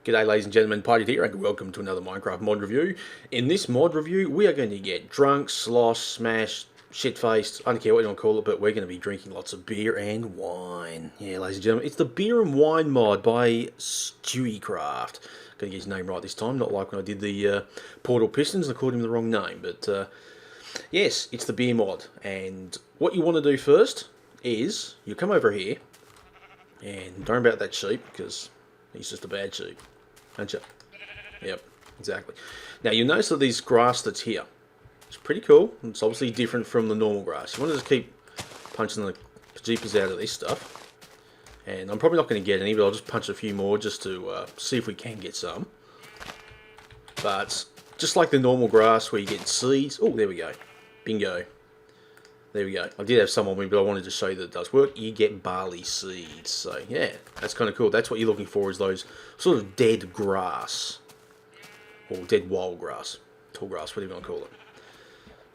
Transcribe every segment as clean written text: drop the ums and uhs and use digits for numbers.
G'day ladies and gentlemen, Party here and welcome to another Minecraft mod review. In this mod review we are going to get drunk, slosh, smashed, shit-faced, I don't care what you want to call it, but we're going to be drinking lots of beer and wine. Yeah, ladies and gentlemen, it's the beer and wine mod by Stewiekraft. Going to get his name right this time, not like when I did the Portal Pistons and I called him the wrong name, but yes, it's the beer mod. And what you want to do first is, you come over here, and don't worry about that sheep, because he's just a bad sheep. Aren't you? Yep, exactly. Now you'll notice that this grass that's here, it's pretty cool. It's obviously different from the normal grass. You want to just keep punching the jeepers out of this stuff. And I'm probably not going to get any, but I'll just punch a few more just to see if we can get some. But just like the normal grass where you get seeds. Oh, there we go. Bingo. There we go. I did have some on me, but I wanted to show you that it does work. You get barley seeds. So, yeah, that's kind of cool. That's what you're looking for, is those sort of dead grass. Or dead wild grass. Tall grass, whatever you want to call it.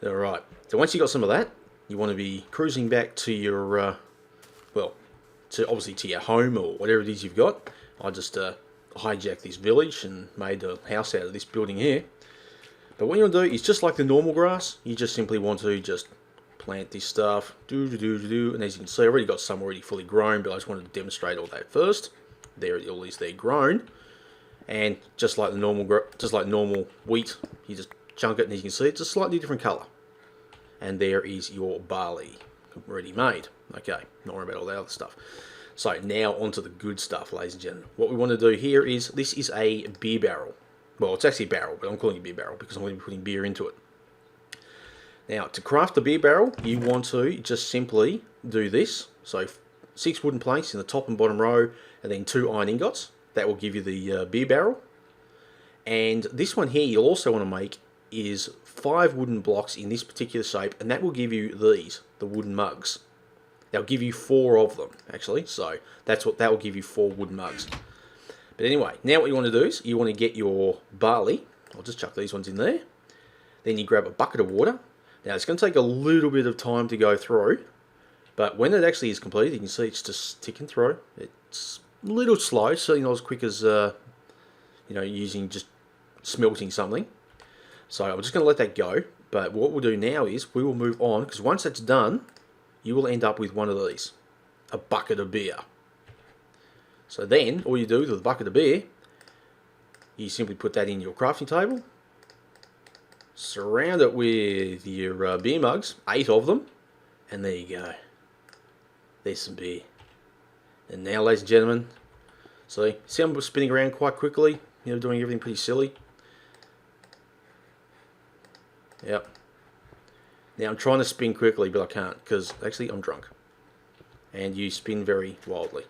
Alright. So once you got some of that, you want to be cruising back to your, obviously to your home or whatever it is you've got. I just hijacked this village and made a house out of this building here. But what you want to do is just like the normal grass, you just simply want to just plant this stuff, and as you can see, I already got some already fully grown, but I just wanted to demonstrate all that first. There it all is, they're grown, and just like the normal wheat, you just chunk it, and as you can see, it's a slightly different colour. And there is your barley, ready made. Okay, not worry about all the other stuff. So now onto the good stuff, ladies and gentlemen. What we want to do here is, this is a beer barrel. Well, it's actually a barrel, but I'm calling it a beer barrel because I'm going to be putting beer into it. Now, to craft the beer barrel, you want to just simply do this. So, 6 wooden planks in the top and bottom row, and then 2 iron ingots. That will give you the beer barrel. And this one here you'll also want to make is 5 wooden blocks in this particular shape, and that will give you these, the wooden mugs. They'll give you 4 of them, actually. So, that will give you 4 wooden mugs. But anyway, now what you want to do is, you want to get your barley. I'll just chuck these ones in there. Then you grab a bucket of water. Now it's going to take a little bit of time to go through, but when it actually is completed, you can see it's just ticking through. It's a little slow, certainly not as quick as using just smelting something. So I'm just going to let that go. But what we'll do now is we will move on, because once that's done, you will end up with one of these, a bucket of beer. So then all you do with the bucket of beer, you simply put that in your crafting table. Surround it with your beer mugs, 8 of them, and there you go. There's some beer. And now, ladies and gentlemen, see I'm spinning around quite quickly, doing everything pretty silly. Yep. Now I'm trying to spin quickly, but I can't, because actually I'm drunk. And you spin very wildly.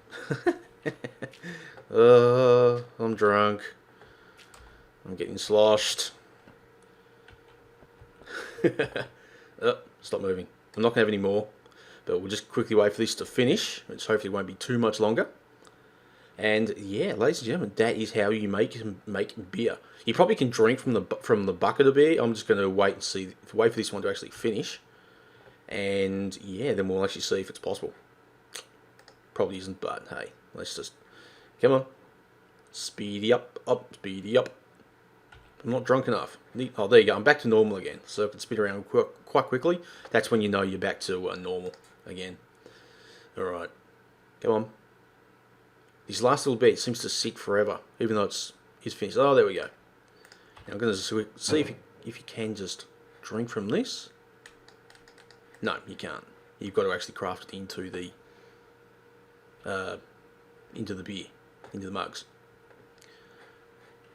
I'm drunk. I'm getting sloshed. Stop moving. I'm not going to have any more, but we'll just quickly wait for this to finish, which hopefully won't be too much longer. And yeah, ladies and gentlemen, that is how you make beer. You probably can drink from the bucket of beer. I'm just going to wait for this one to actually finish, and yeah, then we'll actually see if it's possible. Probably isn't, but hey, let's just come on, speedy up, speedy up. I'm not drunk enough. Oh, there you go. I'm back to normal again. So I can spin around quite quickly. That's when you know you're back to normal again. Alright. Come on. This last little bit seems to sit forever, even though it's finished. Oh, there we go. Now I'm going to see if you can just drink from this. No, you can't. You've got to actually craft it into the beer, into the mugs.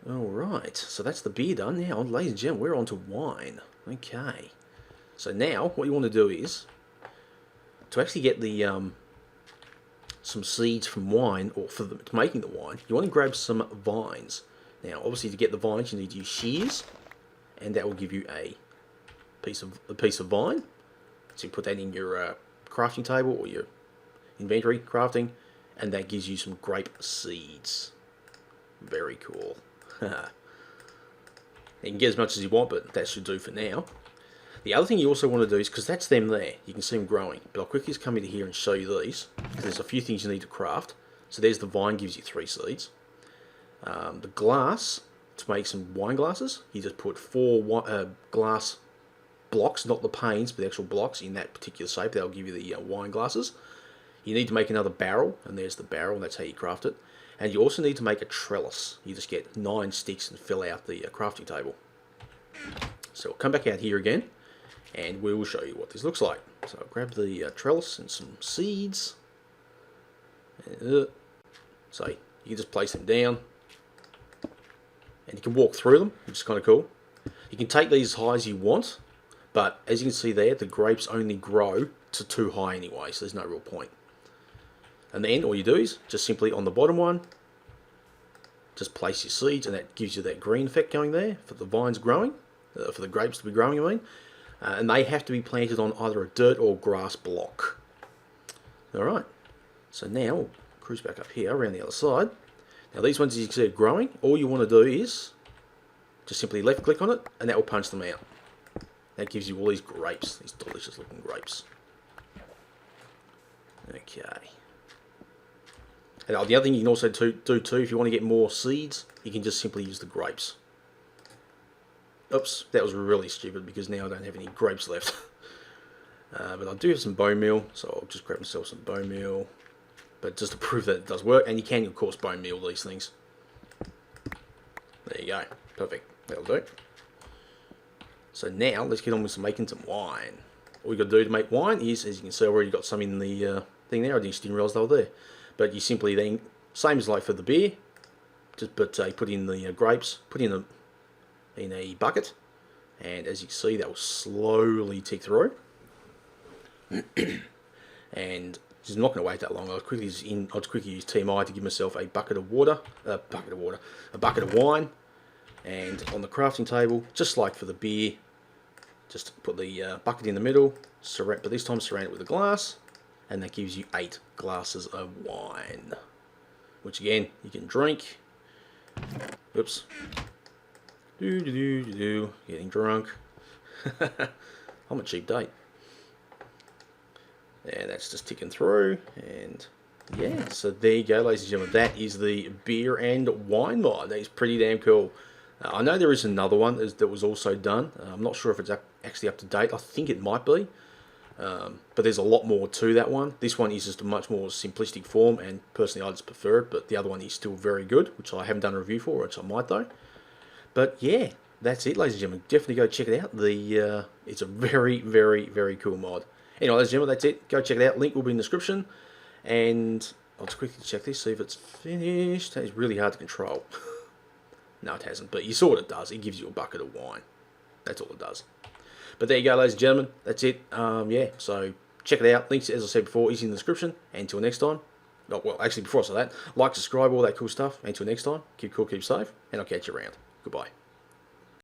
Alright, so that's the beer done. Now, ladies and gentlemen, we're on to wine. Okay. So now, what you want to do is, to actually get the some seeds from wine, or for making the wine, you want to grab some vines. Now, obviously, to get the vines, you need to use shears, and that will give you a piece of vine. So you put that in your crafting table, or your inventory crafting, and that gives you some grape seeds. Very cool. You can get as much as you want, but that should do for now. The other thing you also want to do is, because that's them there, you can see them growing, but I'll quickly just come in here and show you these. There's a few things you need to craft. So there's the vine, gives you 3 seeds. The glass, to make some wine glasses, you just put 4 glass blocks, not the panes, but the actual blocks in that particular shape. That'll give you the wine glasses. You need to make another barrel, and there's the barrel, and that's how you craft it. And you also need to make a trellis. You just get 9 sticks and fill out the crafting table. So we'll come back out here again, and we will show you what this looks like. So I'll grab the trellis and some seeds. So you can just place them down, and you can walk through them, which is kind of cool. You can take these as high as you want, but as you can see there, the grapes only grow to too high anyway, so there's no real point. And then all you do is just simply on the bottom one, just place your seeds, and that gives you that green effect going there for the vines growing, for the grapes to be growing, I mean. And they have to be planted on either a dirt or grass block. Alright, so now we'll cruise back up here around the other side. Now these ones, as you can see, are growing. All you want to do is just simply left click on it, and that will punch them out. That gives you all these grapes, these delicious looking grapes. Okay. And the other thing you can also do too, if you want to get more seeds, you can just simply use the grapes. Oops, that was really stupid because now I don't have any grapes left. But I do have some bone meal, so I'll just grab myself some bone meal. But just to prove that it does work, and you can of course bone meal these things. There you go, perfect, that'll do. So now let's get on with making some wine. All you got to do to make wine is, as you can see, I've already got some in the thing there. I didn't realise they were there. But you simply then, same as like for the beer, just put in the grapes, put in a bucket, and as you can see, that will slowly tick through. And just not going to wait that long. I'll quickly use TMI to give myself a bucket of wine, and on the crafting table, just like for the beer, just put the bucket in the middle, but this time surround it with a glass, and that gives you 8 glasses of wine, which again you can drink. Oops. Getting drunk. I'm a cheap date. And that's just ticking through, and yeah, so there you go, ladies and gentlemen. That is the beer and wine mod. That is pretty damn cool. I know there is another one that was also done. I'm not sure if it's actually up to date. I think it might be. But there's a lot more to that one. This one is just a much more simplistic form, and personally I just prefer it, but the other one is still very good, which I haven't done a review for, which I might though. But yeah, that's it, ladies and gentlemen. Definitely go check it out. It's a very, very, very cool mod. Anyway, ladies and gentlemen, that's it. Go check it out. Link will be in the description. And I'll just quickly check this, see if it's finished. It's really hard to control. No, it hasn't, but you saw what it does. It gives you a bucket of wine. That's all it does. But there you go, ladies and gentlemen. That's it. Yeah, so check it out. Links, as I said before, is in the description. Until next time. Oh, well, actually, before I say that, like, subscribe, all that cool stuff. Until next time, keep cool, keep safe, and I'll catch you around. Goodbye.